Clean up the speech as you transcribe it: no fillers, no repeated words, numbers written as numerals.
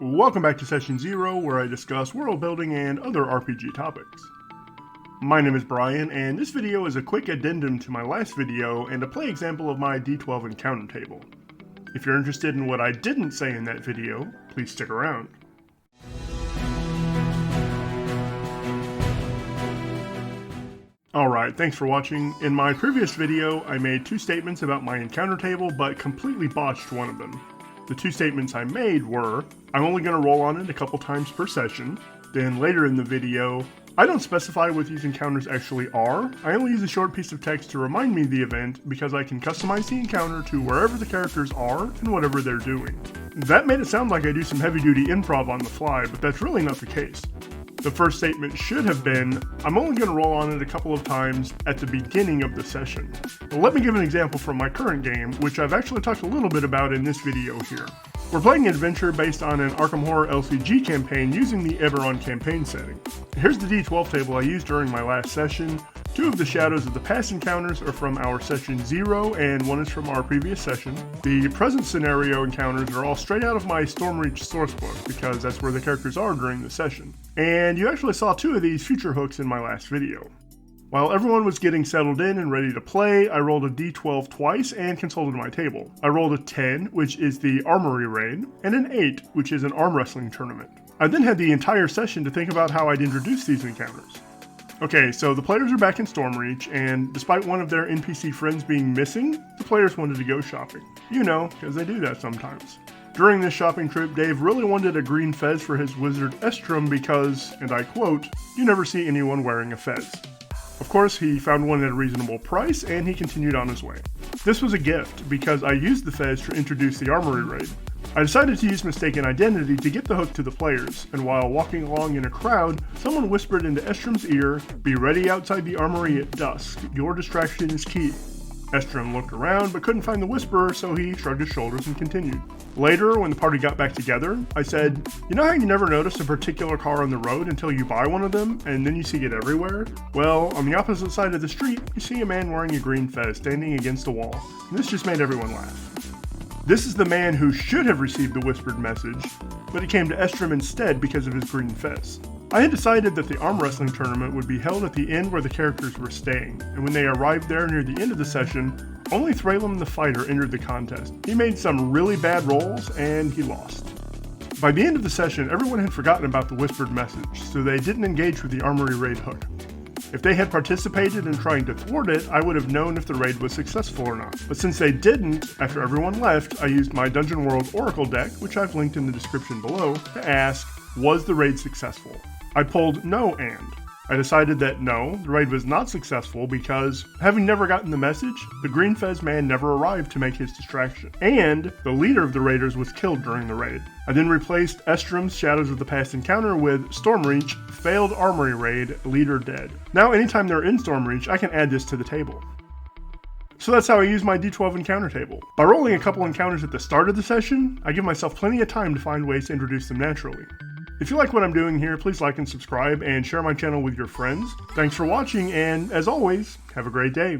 Welcome back to Session 0, where I discuss world building and other RPG topics. My name is Brian, and this video is a quick addendum to my last video and a play example of my d12 encounter table. If you're interested in what I didn't say in that video, please stick around. Alright, thanks for watching. In my previous video, I made two statements about my encounter table, but completely botched one of them. The two statements I made were, I'm only going to roll on it a couple times per session. Then later in the video, I don't specify what these encounters actually are. I only use a short piece of text to remind me of the event because I can customize the encounter to wherever the characters are and whatever they're doing. That made it sound like I do some heavy-duty improv on the fly, but that's really not the case. The first statement should have been, I'm only going to roll on it a couple of times at the beginning of the session. Well, let me give an example from my current game, which I've actually talked a little bit about in this video here. We're playing an adventure based on an Arkham Horror LCG campaign using the Eberron campaign setting. Here's the d12 table I used during my last session. Two of the shadows of the past encounters are from our session 0, and one is from our previous session. The present scenario encounters are all straight out of my Stormreach sourcebook, because that's where the characters are during the session. And you actually saw two of these future hooks in my last video. While everyone was getting settled in and ready to play, I rolled a d12 twice and consulted my table. I rolled a 10, which is the Armory Raid, and an 8, which is an arm wrestling tournament. I then had the entire session to think about how I'd introduce these encounters. Okay, so the players are back in Stormreach, and despite one of their NPC friends being missing, the players wanted to go shopping. You know, because they do that sometimes. During this shopping trip, Dave really wanted a green fez for his wizard Estrum because, and I quote, you never see anyone wearing a fez. Of course, he found one at a reasonable price, and he continued on his way. This was a gift, because I used the fez to introduce the Armory Raid. I decided to use mistaken identity to get the hook to the players, and while walking along in a crowd, someone whispered into Estrom's ear, be ready outside the armory at dusk, your distraction is key. Estrom looked around but couldn't find the whisperer, so he shrugged his shoulders and continued. Later, when the party got back together, I said, you know how you never notice a particular car on the road until you buy one of them, and then you see it everywhere? Well, on the opposite side of the street, you see a man wearing a green fez standing against a wall, and this just made everyone laugh. This is the man who should have received the whispered message, but it came to Estrom instead because of his green fez. I had decided that the arm wrestling tournament would be held at the inn where the characters were staying, and when they arrived there near the end of the session, only Thralum the fighter entered the contest. He made some really bad rolls, and he lost. By the end of the session, everyone had forgotten about the whispered message, so they didn't engage with the Armory Raid hook. If they had participated in trying to thwart it, I would have known if the raid was successful or not. But since they didn't, after everyone left, I used my Dungeon World Oracle deck, which I've linked in the description below, to ask, was the raid successful? I pulled no and. I decided that no, the raid was not successful because, having never gotten the message, the green fez man never arrived to make his distraction. And the leader of the raiders was killed during the raid. I then replaced Estrom's Shadows of the Past encounter with Stormreach, failed armory raid, leader dead. Now anytime they're in Stormreach, I can add this to the table. So that's how I use my d12 encounter table. By rolling a couple encounters at the start of the session, I give myself plenty of time to find ways to introduce them naturally. If you like what I'm doing here, please like and subscribe and share my channel with your friends. Thanks for watching, and as always, have a great day.